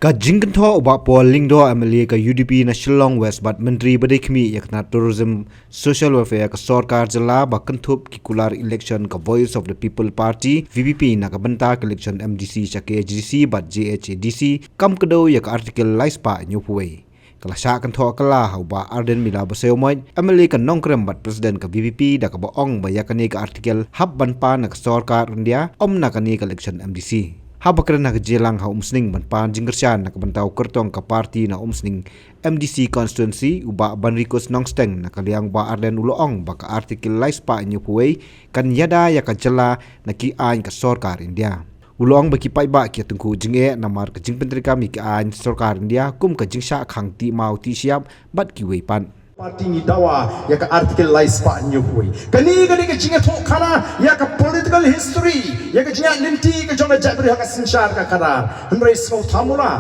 Ka jingkan tho ba polling do amali ka UDP na Shillong West bat menteri badai khmi yakna tourism social welfare ka sarkar jala ba kantup ki kular election ka voice of the people party VPP na ka banta ka election MDC cha KGC bat JHADC kam kado ya ka article laispa nyupuai kala sha kan tho kala hau ba arden mila ba seomoi amali ka nongkrem bat president ka VPP da ka ba ong ba yakani ka article hab ban pa na ka sarkar India om na kani ka election MDC Habakran na jelang ha umsning ban jinggersyan na kabantau kertong ka parti na umsning MDC constituency uba banrikos nongsteng na kaliang ba arlen uloong baka artikel laispa nyupuei kan yada ya kajela na ki ain ka sarkar India. Uloong baki pai ba ki tungku jinge na mar ka jing pentri kami ki ain sarkar India kum ka jingsha khang ti mau ti siap bat ki weipan. Parti ni dawa ya ka artikel laispa nyuhui kani ka jinga thok khana ya ka political history ya ka jinga linti ka jonga jabri ha ka sinshar ka khana hnrei so thamula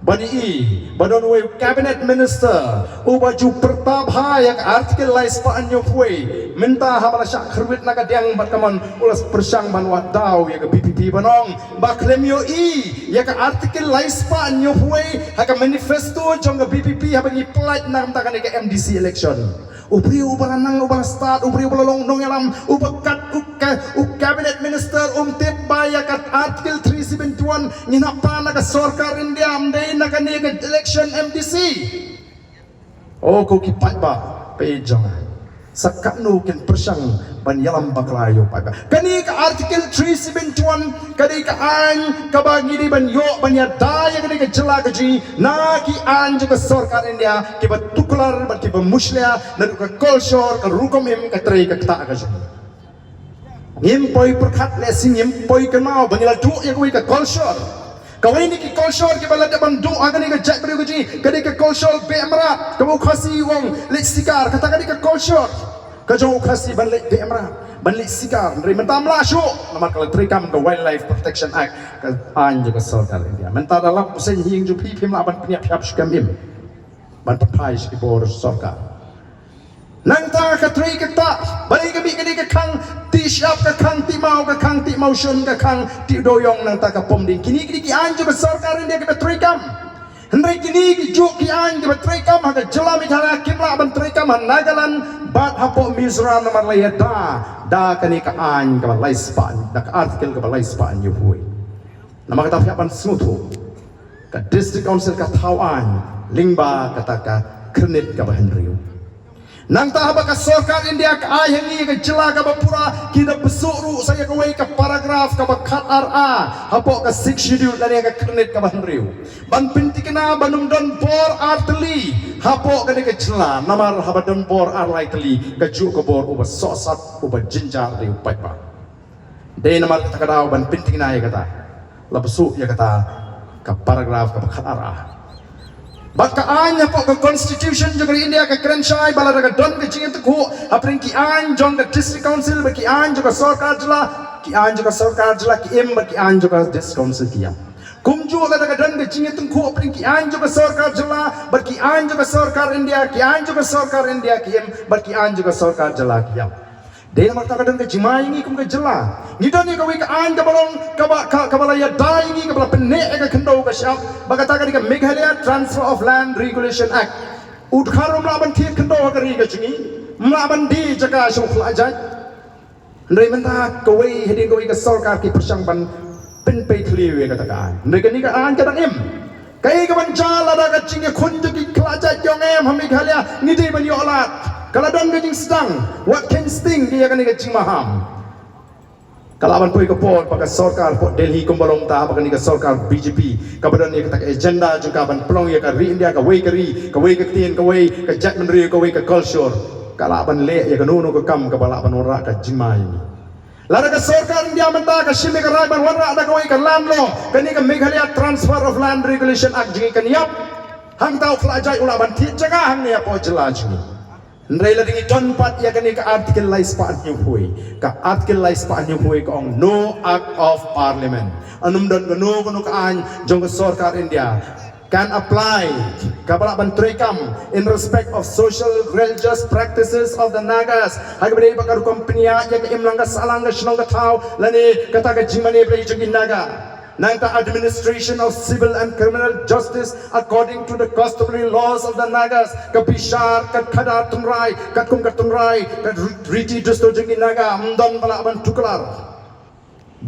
bani badon we cabinet minister ubaju pertabha ya ka artikel laispa nyuhui minta ha bala syak khruit na ka diang bat kaman ulas persang banwa daw ya ka BPP banong ba klemio ya ka artikel laispa nyuhui ha ka manifesto jonga BPP ha bagi plat na ta ka MDC election ubri ubalanang ubal start ubri ubalong nong yalam ubakat cabinet minister tip baya kat article 371 nginapa na ka sarkar India amday na ka election MDC ko kipat ba pejang sakano ken persang ban yalam baklayo pa kani ka article 371 kani ka an kabagi di ban yo ban ya daya kani ka jela ka ji na ki an ka sarkar India ki ba tuklar ba ki ba muslia na ka culture ka rukom him ka trei ka ta ka ji ngim poi perkhat le sing ngim poi ka mau ban ya du ya ka culture kawai ni ki culture ki bala ban du agani ka jak bri ji kani ka culture be amra kamu khasi wong leksikar kata kani ka culture kajong khasi ban lek be amra ban leksikar dari mentamla syu nama kala trikam ka wildlife protection act ka an ka sarkar India menta dalam usen hing ju pi phim la ban pnya phap skam im ban papai ki bor sarkar nang ta ka tri ka ta bali ka bi ka khang ti shap ka khang ti mau shun ka khang ti doyong nang ta ka pom ding kini ki an ju ka sarkar India ka trikam hendai kini ki ju ki an ka trikam ha ka jela mi thara kimla ban trikam nagalan bat hapo Mizoram naman laya da kani ka an ka laispan da ka article ka laispan yu hui nama ka tafiapan smutu ka district council ka tawan lingba kata ka kernit ka bahenriu nang tahaba ka sarkar India ka ayangi ka jela ka bapura kita besuru saya ka wei ka paragraf ka bakat RA hapo ka 6 schedule dari ka kernit ka bahenriu ban pinti kena banum don bor arteli hapo kani ka jela namar habadon bor arlai teli ka ju ka bor uba sosat uba jinjar di upai pa de namar kata ka daw ban pinti kena ya kata labesu ya kata ka paragraf ka bakat RA baka anya po ka constitution juga India ka krenshai bala daga don ka jingit ko apring ki an jong ka district council ba ki an juga sarkar jela ki an juga sarkar jela ki em ba ki an juga district council ki kumju la daga don ka jingit ko apring ki an juga sarkar jela ba ki an juga sarkar India ki an juga sarkar India ki em ba ki an juga sarkar jela ki Dena mata kadang ke jimai ni kum ke jela. Ngidon ni ka wi ka an ka balong ka balaya dai ni ka bala penne ka khando ka syap bagata ka Meghalaya Transfer of Land Regulation Act. Udkharo mla ban thit khando ka ri ka chingi. Mla ban di jaka shukla jaj. Ndai menta ka wi hedin ka wi ka sarkar ki persang ban pen pe clear we ka taka. Ndai ka ni ka an ka dang em. Kai ka ban jala da ka chingi khun ki klaja jong em ha Meghalaya ni dei ban yo alat. Kalau don gajing sedang, what can sting dia kan gajing maham. Kalau aban poi kapor pakai sarkar pot Delhi kumbalong ta pakai ni sarkar BJP. Kabadan ni kata agenda juga aban pelong ya ka ri India ka wei ka tien ka wei ka jack menri ka wei ka culture. Kalau aban le ya ka nunu ka kam ka bala aban ora ka jimai ni. Lara ka sarkar India menta ka shime ka rai ban ora da ka wei ka land law. Kani ka Meghalaya Transfer of Land Regulation Act jingi kan yap. Hang tau kelajai ula ban ti jaga hang ni apa jelaj ni. Nrela dingi don pat ya kani ka article laispa new hui ka article laispa new hui ka ong no act of parliament anum don no ka an jong ka sarkar India can apply kabala ban trekam in respect of social religious practices of the Nagas hagbre bakar company ya ka imlanga salanga shnong ka thaw lani kata ka jimane bre jogin Naga Nang the administration of civil and criminal justice according to the customary laws of the Nagas, ka Bishar, ka Khadar Tunrai, ka Kumkar Tunrai, ka Riti Dusto Jingi Naga, Mdon Balaban Tuklar.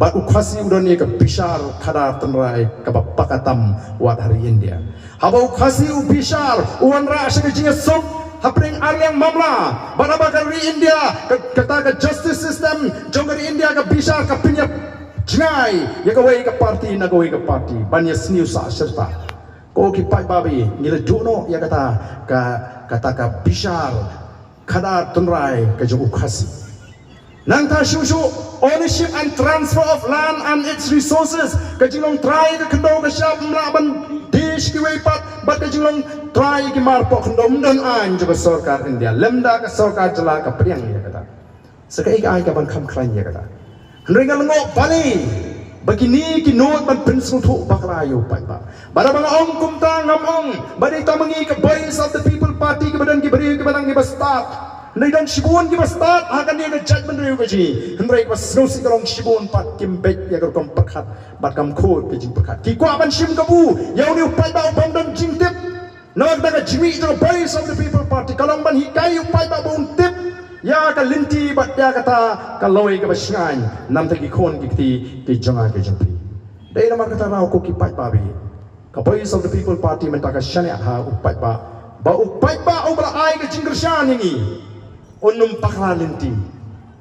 Ba ukhasi udon ye ka Bishar, Khadar Tunrai, ka Bapakatam wat hari India. Haba ukhasi u Bishar, uwanra asya ka jinga sok, hapring Aryang Mamla, baraba ka ri India, kata ka justice system, jongari India ka Bishar, ka Pinya Jingai, ya kawai ka parti na kawai ka parti, banyak senius serta. Kau kipai babi, nila dono ya kata ka Bishar, Khadar Tunrai ka jogu khasi. Nang ta shushu ownership and transfer of land and its resources, ka jinglong try ka kendo ka siap mlaban dish ki wepat, bat ka jinglong try ki marpo kendo mdon an joga sarkar India, lemda ka sarkar jala ka priang ya kata. Sekai ka ai ka ban kham klan ya kata. Ringal ngok bali begini kinot ban prinsip tu baklayo pai ba bara mga ong kumta ngamong badi tamangi ka voice of the people party ke badan ki bari ke badan ki bastat nei dan shibun ki bastat akan dia ke judgment riu ke ji hendrai ka snosi kalong shibun pat kimbek ya kom pakhat bat kam khot ke jing pakhat ki kwa ban shim kabu yau ni pai ba bom dan jing tip nak da ka jimi to voice of the people party kalong ban hikai pai ba bon tip ya ka linti bat ya kata kaloi ka basngan nam tagi khon ki jonga ke jampi dai namar kata rao ko ki pai babi ka voice of the people party men ta ka shane ha upai ba upai ba obra ai ka jingrshan ini onum pakla linti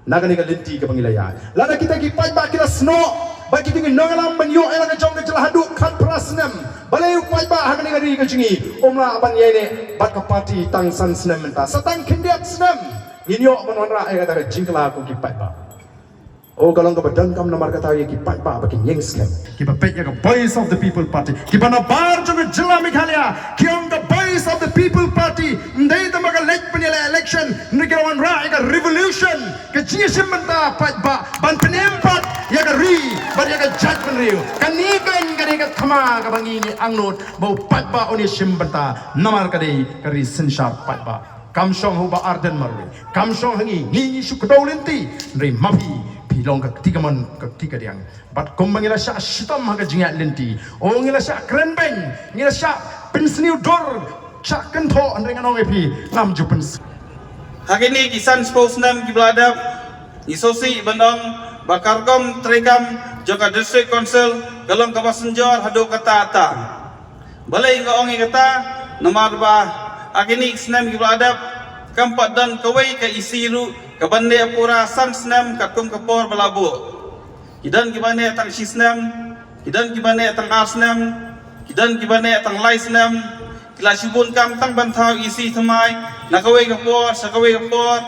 nagani ka linti ka pangilaya lada kita ki pai ba kira sno ba ki tingi nongalam banyo ela ka jong ka jala hadu khat prasnam balai upai ba hagani ka ri ka jingi omla ban yene bat ka party tang san snam menta satang kindiak snam Inyo menonra ay kata jingkla ko kipai ba. O kalong ka badan kam namar kata ye kipai ba bakin yeng scam. Kipa pek ya ka voice of the people party. Kipa na bar jo ka jila Meghalaya. Kiong ka voice of the people party. Ndai ta maka lek penila election. Ndikirawan ra ay ka revolution. Ka jinga simmenta pai ba. Ban penempat ya ka ri. Ban ya ka judgment riu. Kanikan ka ka thama ka bangini angnot. Bau pai ba oni simmenta. Namar ka ri sinsar pai ba. Kamsong huba arden marui, kamsong hangi ni sukdolenti, nri mapi pilong ka tiga man ka tiga diang. Bat kumbangila sya shitam haga jingat lenti, o ngila sya krenbeng, ngila sya pensniu dor, sya kento andre nganong epi nam jupens. Hakini kisan spokesman kibladap, isosi bandong bakarkom trekam joka district council galong kabasenjor hado kata ata. Balai ngaongi kata nomor ba Akini snam kibladap kampat dan kawai ka isiru kabande apura sang snam kakum kapor balabu kidan kibane tang sisnam kidan kibane tang arsnam kidan kibane tang laisnam kilasibun kam tang bantau isi thamai nakawai kapor sakawai kapor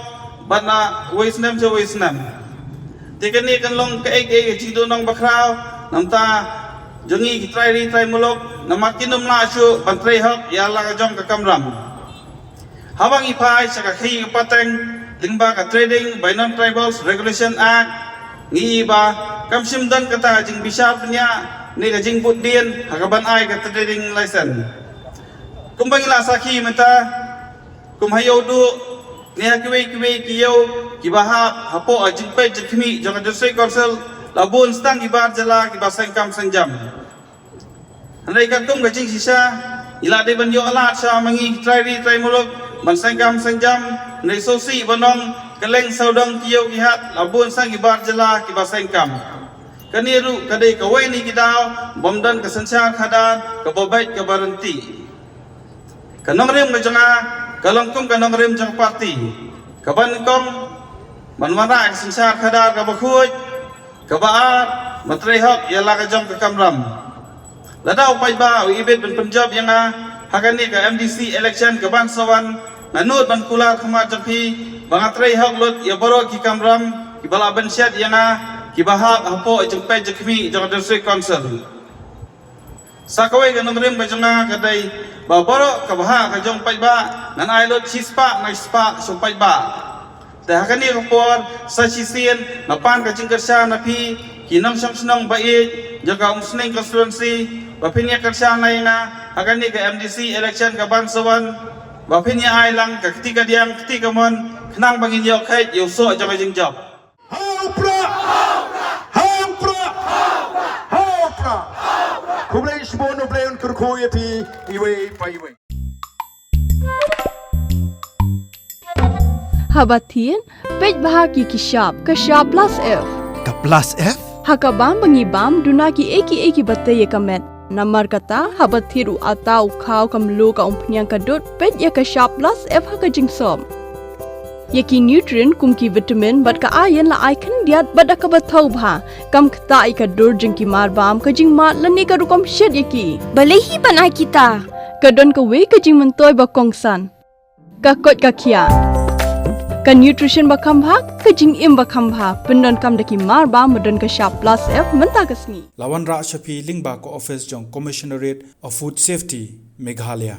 bana waisnam jo waisnam tekani kanlong ka ek jido nong bakrau namta jongi kitrai mulok namakinum la asyu bantrai hak ya la jong ka kamram Habang ipai sa kakhi pateng lingba ka trading by non-tribals regulation act ngi ba kamsim dan kata jing bisar punya ni ka jing putdien hakaban ai ka trading license kumbangila sakhi menta kumhayo du ni hakwe kiyo kibaha hapo ajing pe jikmi jong district council labun stang ibar jala kibaseng kam senjam andai ka kum ka jing sisa ila de banyo alat sa mangi try muluk Mansangkam senjam nesosi banong keleng saudang kiyo kihat labun sang ibar jela kiba sengkam kaniru kadai kawai ni kidau bomdan kesensyar khadar kabobait kabarenti kanong rem ngajanga kalongkum kanong rem jang parti kaban kom manwara kesensyar khadar kabakhuj kabaat matrehok yala kajong kakamram ladau pai ba ibet ben Punjab yang hakani ka MDC election ka bangsawan nanut ban kular khamat jampi bangatrai hak lut ya baro ki kamram ki bala ban syat yana ki bahak hapo jengpe jekmi jang district council sakawai ka nongrim ka janga kadai ba baro ka bahak ka jong pai ba nan ai lut chispa na spa so pai ba te hakani rapor sa chisien na pan ka jingkersya na pi kinam samsnong bai jaga umsning constituency bapinya kersya na yana hakani ka MDC election ka bangsawan bapinya ai lang ka ketika diang ketika mon kenang bangin yok hai yo so jaga jingjap Haupra! Haupra! Haupra! Haupra! bono bleon kurkuyati iwe pa iwe. Habatin, pej bahagi kishap plus F. Ka plus F? Hakabam bangibam dunaki eki batay kamet. Namar kata habathiru atau kau kamlu ka umpnyang kadut pej ya kishap plus F haka jingsom. Yaki nutrient kumki vitamin bat ka ayan la ikan diat bat ka bathau bha. Kam kata ika dur jingki marbam ka jing mat lani ka rukom shed yaki. Balehi banai kita. Kadon ka we ka jing mentoy ba kongsan. Ka kot ka kia. Ka nutrition bakam bha ka jing im bakam bha pendon kam daki mar ba madon ka sharp plus F menta kasni Lawan Ra Shafi Lingba ko office jong Commissionerate of Food Safety Meghalaya